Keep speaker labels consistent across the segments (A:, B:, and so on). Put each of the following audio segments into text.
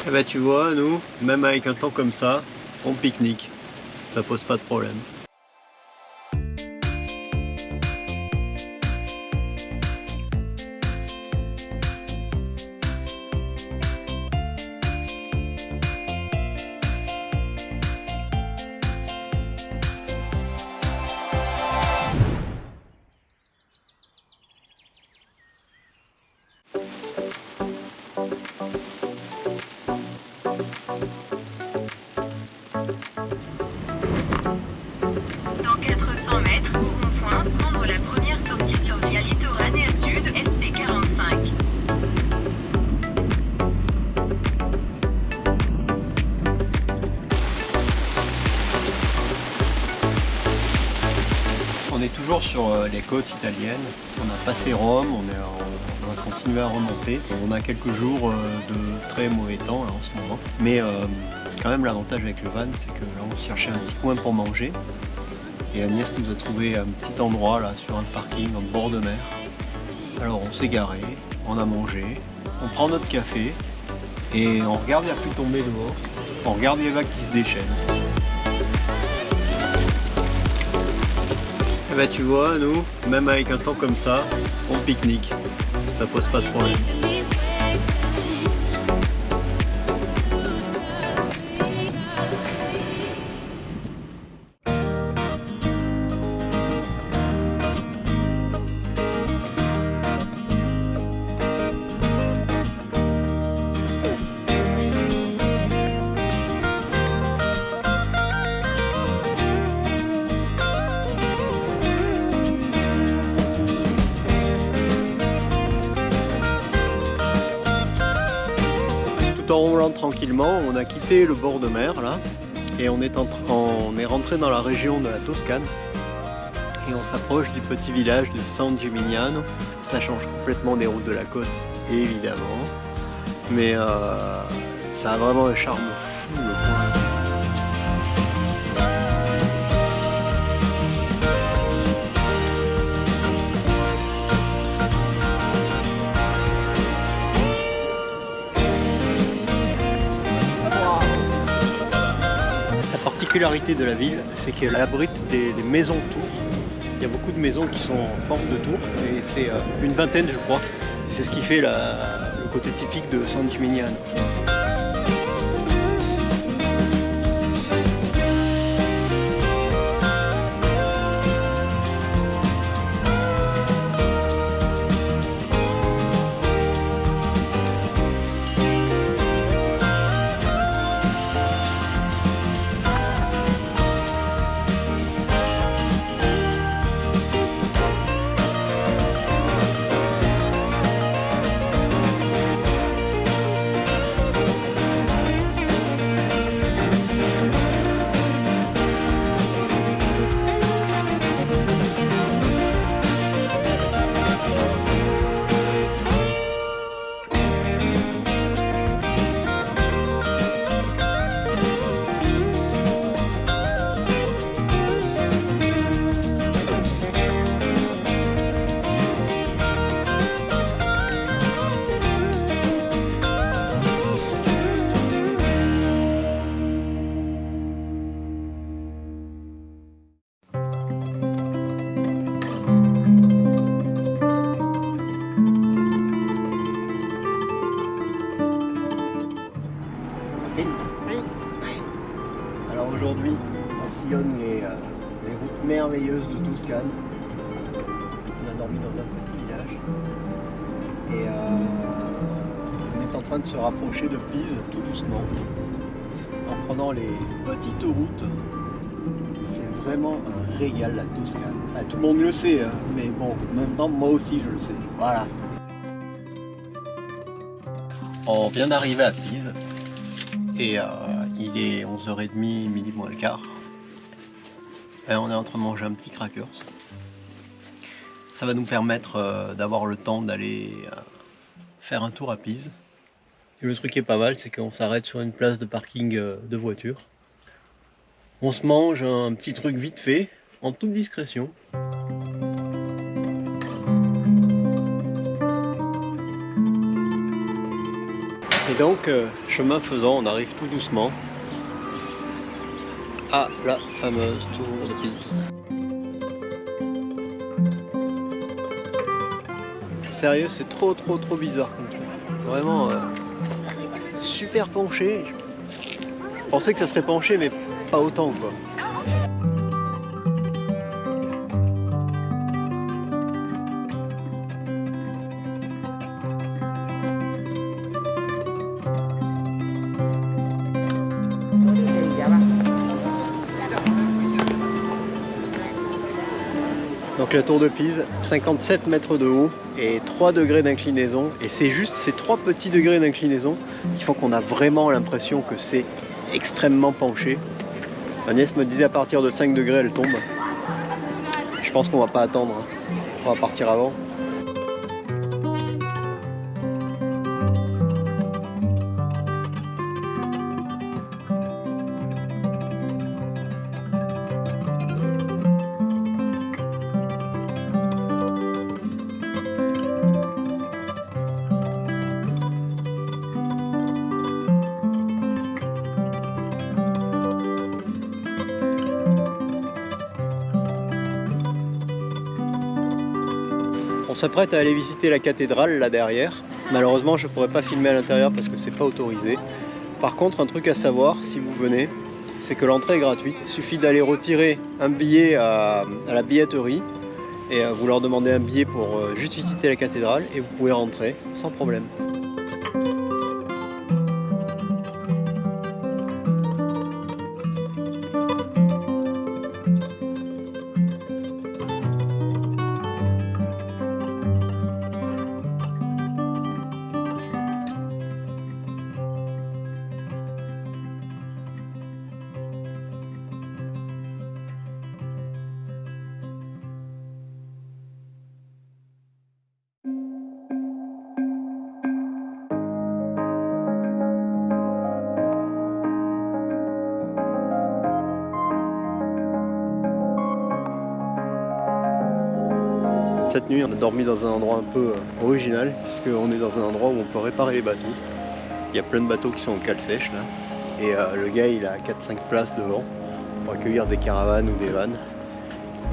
A: Eh ben tu vois, nous, même avec un temps comme ça, on pique-nique. Ça pose pas de problème.
B: Dans 400 mètres, au rond-point, prendre la première sortie sur Via Litoranea Sud, SP45.
A: On est toujours sur les côtes italiennes. On a passé Rome, on va continuer à remonter. On a quelques jours de très mauvais temps là, en ce moment. Mais quand même l'avantage avec le van, c'est que là on cherchait un petit coin pour manger. Et Agnès nous a trouvé un petit endroit là sur un parking en bord de mer. Alors on s'est garé, on a mangé, on prend notre café et on regarde la pluie tomber dehors. On regarde les vagues qui se déchaînent. Eh ben tu vois, nous, même avec un temps comme ça, on pique-nique. Ça pose pas de problème. Tout en roulant tranquillement, on a quitté le bord de mer là et on est rentré dans la région de la Toscane et on s'approche du petit village de San Gimignano. Ça change complètement des routes de la côte évidemment, mais ça a vraiment un charme fou le coin. La particularité de la ville, c'est qu'elle abrite des maisons tours. Il y a beaucoup de maisons qui sont en forme de tour, et c'est une vingtaine je crois. Et c'est ce qui fait le côté typique de San Gimignano. Alors aujourd'hui, on sillonne les routes merveilleuses de Toscane. On a dormi dans un petit village. Et on est en train de se rapprocher de Pise tout doucement. En prenant les petites routes. C'est vraiment un régal la Toscane. Ah, tout le monde le sait, hein, mais bon, maintenant moi aussi je le sais. Voilà. On vient d'arriver à Pise. Et il est 11h30, midi moins le quart. Et on est en train de manger un petit crackers. Ça va nous permettre d'avoir le temps d'aller faire un tour à Pise. Et le truc qui est pas mal, c'est qu'on s'arrête sur une place de parking de voiture. On se mange un petit truc vite fait, en toute discrétion. Et donc, chemin faisant, on arrive tout doucement à la fameuse tour de Pise. Sérieux, c'est trop bizarre comme truc. Vraiment super penché. Je pensais que ça serait penché, mais pas autant quoi. Donc la tour de Pise, 57 mètres de haut et 3 degrés d'inclinaison. Et c'est juste ces 3 petits degrés d'inclinaison qui font qu'on a vraiment l'impression que c'est extrêmement penché. Agnès me disait à partir de 5 degrés elle tombe. Je pense qu'on va pas attendre, hein. On va partir avant. On s'apprête à aller visiter la cathédrale là derrière. Malheureusement je ne pourrai pas filmer à l'intérieur parce que c'est pas autorisé. Par contre, un truc à savoir si vous venez, c'est que l'entrée est gratuite. Il suffit d'aller retirer un billet à la billetterie et vous leur demandez un billet pour juste visiter la cathédrale et vous pouvez rentrer sans problème. Cette nuit, on a dormi dans un endroit un peu original, puisqu'on est dans un endroit où on peut réparer les bateaux. Il y a plein de bateaux qui sont en cale sèche là. Et le gars, il a 4-5 places devant pour accueillir des caravanes ou des vannes.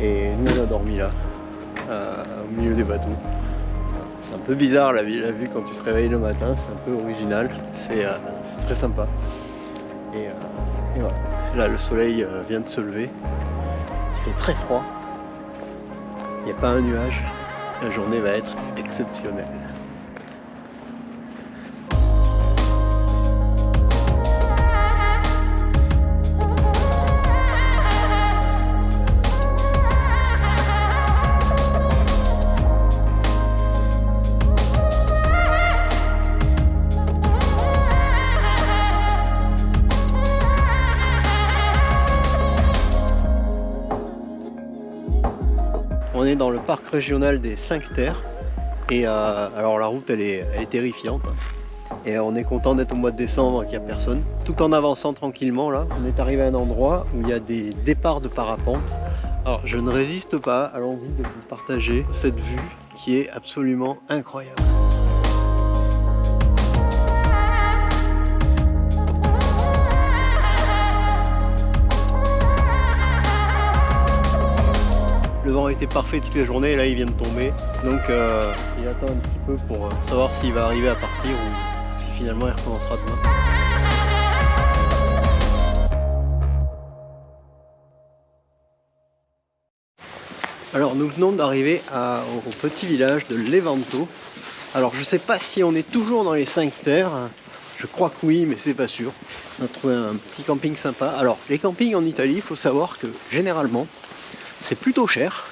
A: Et nous, on a dormi là, au milieu des bateaux. C'est un peu bizarre la vue quand tu te réveilles le matin, c'est un peu original, c'est très sympa. Et voilà. Là, le soleil vient de se lever. Il fait très froid. Il n'y a pas un nuage, la journée va être exceptionnelle. On est dans le parc régional des 5 Terres et alors la route elle est terrifiante et on est content d'être au mois de décembre qu'il n'y a personne. Tout en avançant tranquillement là, on est arrivé à un endroit où il y a des départs de parapente. Alors je ne résiste pas à l'envie de vous partager cette vue qui est absolument incroyable. Le vent était parfait toute la journée et là il vient de tomber. Donc il attend un petit peu pour savoir s'il va arriver à partir ou si finalement il recommencera demain. Alors nous venons d'arriver au petit village de Levanto. Alors je sais pas si on est toujours dans les 5 Terres. Je crois que oui, mais c'est pas sûr. On a trouvé un petit camping sympa. Alors les campings en Italie, il faut savoir que généralement c'est plutôt cher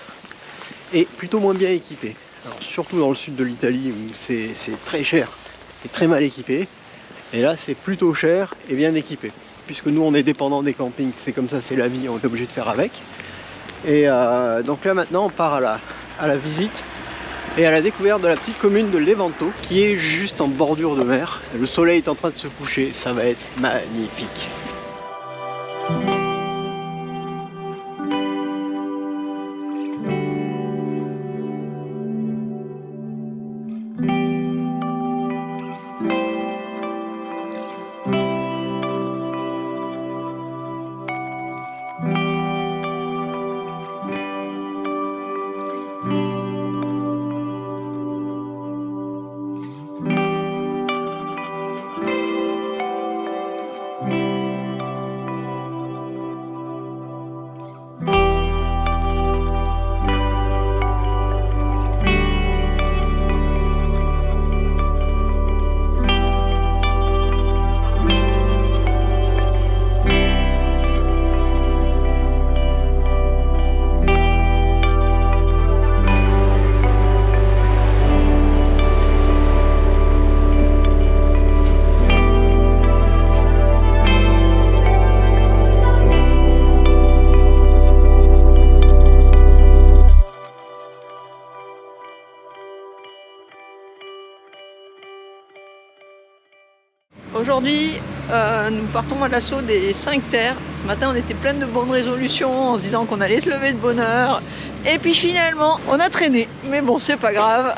A: et plutôt moins bien équipé. Alors surtout dans le sud de l'Italie où c'est très cher et très mal équipé. Et là c'est plutôt cher et bien équipé. Puisque nous on est dépendant des campings, c'est comme ça, c'est la vie, on est obligé de faire avec. Et donc là maintenant on part à la visite et à la découverte de la petite commune de Levanto qui est juste en bordure de mer. Le soleil est en train de se coucher, ça va être magnifique.
C: Aujourd'hui, nous partons à l'assaut des 5 terres. Ce matin, on était plein de bonnes résolutions en se disant qu'on allait se lever de bonne heure. Et puis finalement, on a traîné. Mais bon, c'est pas grave.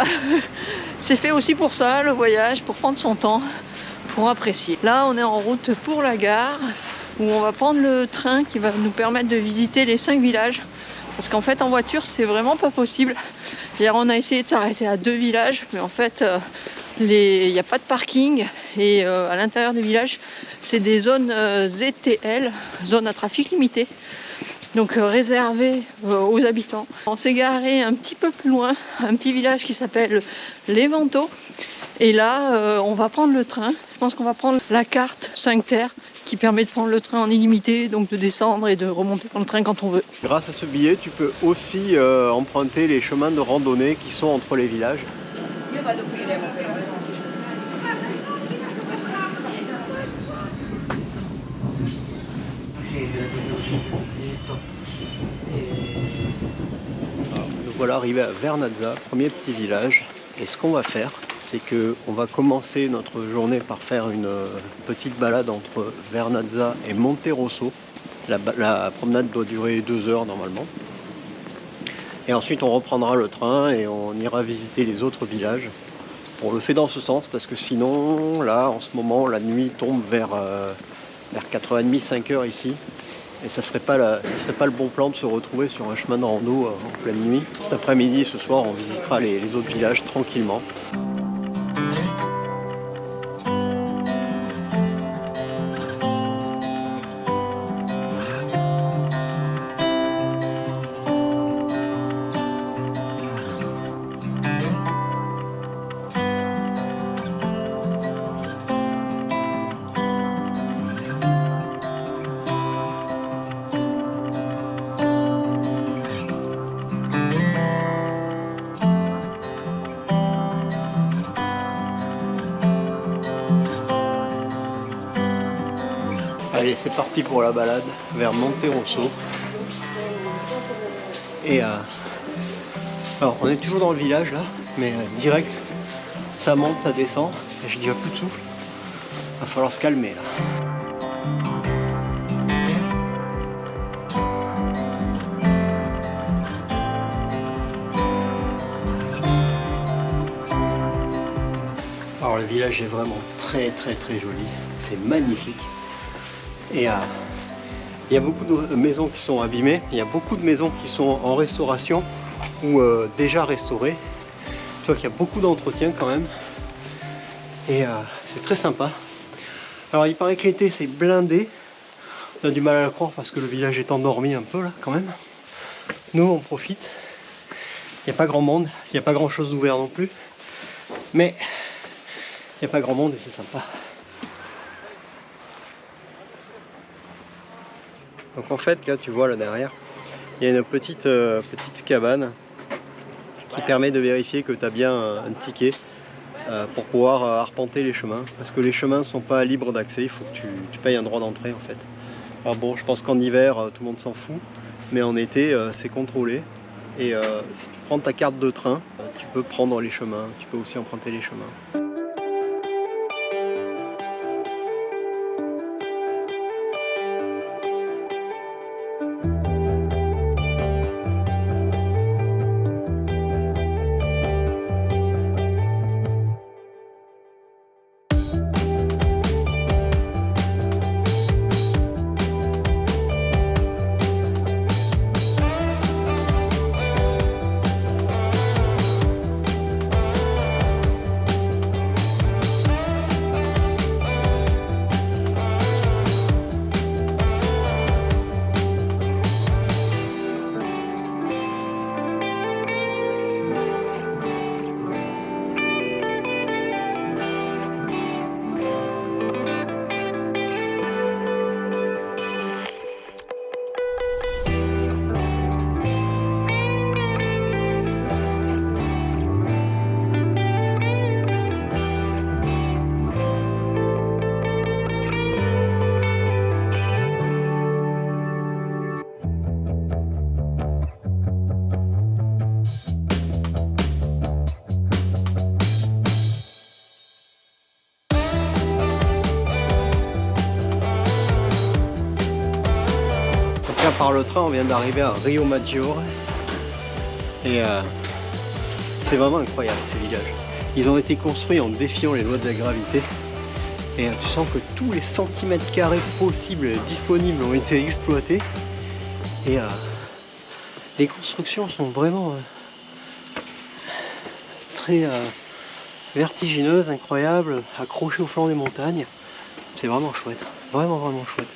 C: C'est fait aussi pour ça, le voyage, pour prendre son temps, pour apprécier. Là, on est en route pour la gare, où on va prendre le train qui va nous permettre de visiter les 5 villages. Parce qu'en fait, en voiture, c'est vraiment pas possible. Hier, on a essayé de s'arrêter à 2 villages, mais en fait, il n'y a pas de parking. Et à l'intérieur des villages, c'est des zones ZTL, zones à trafic limité. Donc réservées aux habitants. On s'est garé un petit peu plus loin, un petit village qui s'appelle Les Vantaux. Et là, on va prendre le train. Je pense qu'on va prendre la carte 5 terres qui permet de prendre le train en illimité, donc de descendre et de remonter dans le train quand on veut.
A: Grâce à ce billet, tu peux aussi emprunter les chemins de randonnée qui sont entre les villages. Alors, nous voilà arrivés à Vernazza, premier petit village. Et ce qu'on va faire, c'est qu'on va commencer notre journée par faire une petite balade entre Vernazza et Monterosso. La promenade doit durer 2 heures normalement. Et ensuite on reprendra le train et on ira visiter les autres villages. On le fait dans ce sens parce que sinon, là en ce moment, la nuit tombe vers 4h30, 5h ici. Et ça serait pas le bon plan de se retrouver sur un chemin de rando en pleine nuit. Cet après-midi, ce soir, on visitera les autres villages tranquillement. Allez, c'est parti pour la balade vers Monterosso. Et alors, on est toujours dans le village là, mais direct, ça monte, ça descend. Et j'ai déjà plus de souffle. Va falloir se calmer là. Alors, le village est vraiment très joli. C'est magnifique. Et il y a beaucoup de maisons qui sont abîmées, il y a beaucoup de maisons qui sont en restauration ou déjà restaurées. Tu vois qu'il y a beaucoup d'entretien quand même. Et c'est très sympa. Alors il paraît que l'été c'est blindé. On a du mal à le croire parce que le village est endormi un peu là quand même. Nous on profite. Il n'y a pas grand monde, il n'y a pas grand chose d'ouvert non plus. Mais il n'y a pas grand monde et c'est sympa. Donc en fait, là tu vois là derrière, il y a une petite cabane qui permet de vérifier que tu as bien un ticket pour pouvoir arpenter les chemins. Parce que les chemins ne sont pas libres d'accès, il faut que tu payes un droit d'entrée en fait. Alors bon, je pense qu'en hiver tout le monde s'en fout, mais en été c'est contrôlé. Et si tu prends ta carte de train, tu peux prendre les chemins, tu peux aussi emprunter les chemins. par le train, on vient d'arriver à Rio Maggiore. Et c'est vraiment incroyable ces villages. Ils ont été construits en défiant les lois de la gravité. Et tu sens que tous les centimètres carrés possibles et disponibles ont été exploités. Et les constructions sont vraiment très vertigineuses, incroyables, accrochées au flanc des montagnes. C'est vraiment chouette, vraiment chouette.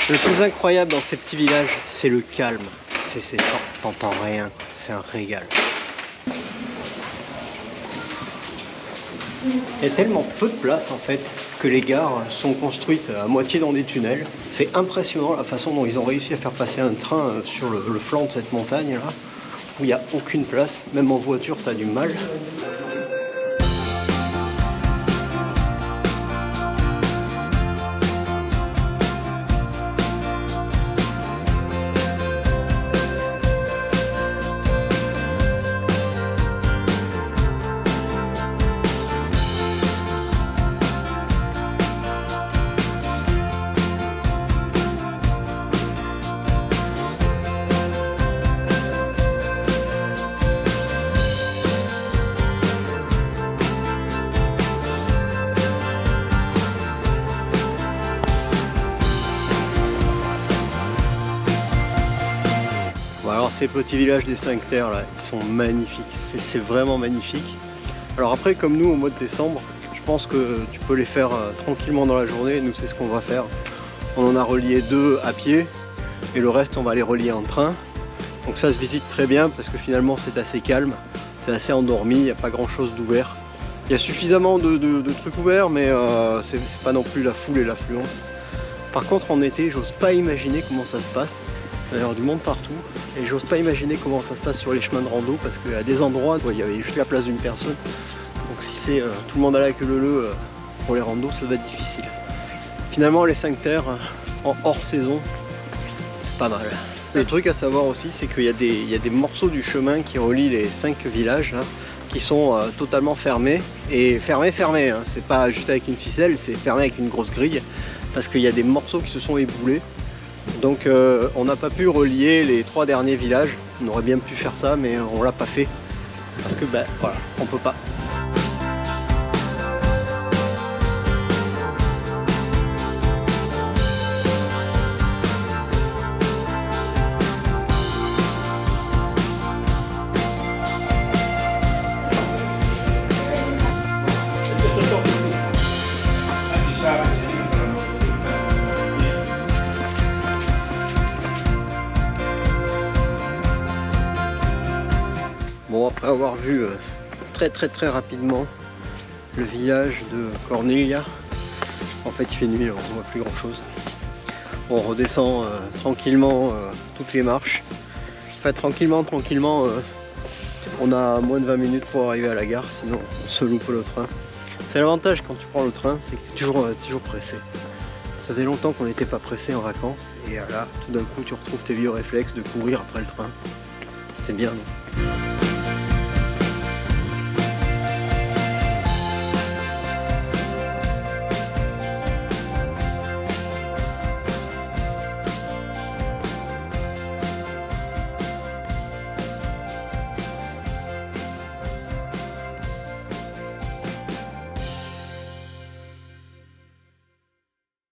A: Le plus incroyable dans ces petits villages, c'est le calme. T'entends rien, c'est un régal. Il y a tellement peu de place en fait que les gares sont construites à moitié dans des tunnels. C'est impressionnant la façon dont ils ont réussi à faire passer un train sur le flanc de cette montagne là, où il n'y a aucune place, même en voiture t'as du mal. Alors ces petits villages des 5 terres là, ils sont magnifiques, c'est vraiment magnifique. Alors après comme nous au mois de décembre, je pense que tu peux les faire tranquillement dans la journée, nous c'est ce qu'on va faire. On en a relié 2 à pied et le reste on va les relier en train. Donc ça se visite très bien parce que finalement c'est assez calme, c'est assez endormi, il n'y a pas grand chose d'ouvert. Il y a suffisamment de trucs ouverts mais c'est pas non plus la foule et l'affluence. Par contre en été, j'ose pas imaginer comment ça se passe. Il va y avoir du monde partout et j'ose pas imaginer comment ça se passe sur les chemins de rando parce qu'il y a des endroits où il y avait juste la place d'une personne. Donc si c'est tout le monde à la queue leu pour les randos, ça va être difficile. Finalement les 5 terres en hors saison, c'est pas mal. Le truc à savoir aussi, c'est qu'il y a des morceaux du chemin qui relient les 5 villages là, qui sont totalement fermés. Et fermés, hein. C'est pas juste avec une ficelle, c'est fermé avec une grosse grille parce qu'il y a des morceaux qui se sont éboulés. Donc on n'a pas pu relier les 3 derniers villages, on aurait bien pu faire ça mais on l'a pas fait parce que ben voilà, on peut pas. Bon, après avoir vu très rapidement le village de Corniglia, en fait il fait nuit, on voit plus grand chose. On redescend tranquillement toutes les marches. En fait tranquillement, on a moins de 20 minutes pour arriver à la gare, sinon on se loupe le train. C'est l'avantage quand tu prends le train, c'est que tu es toujours pressé. Ça fait longtemps qu'on n'était pas pressé en vacances, et là tout d'un coup tu retrouves tes vieux réflexes de courir après le train. C'est bien, non ?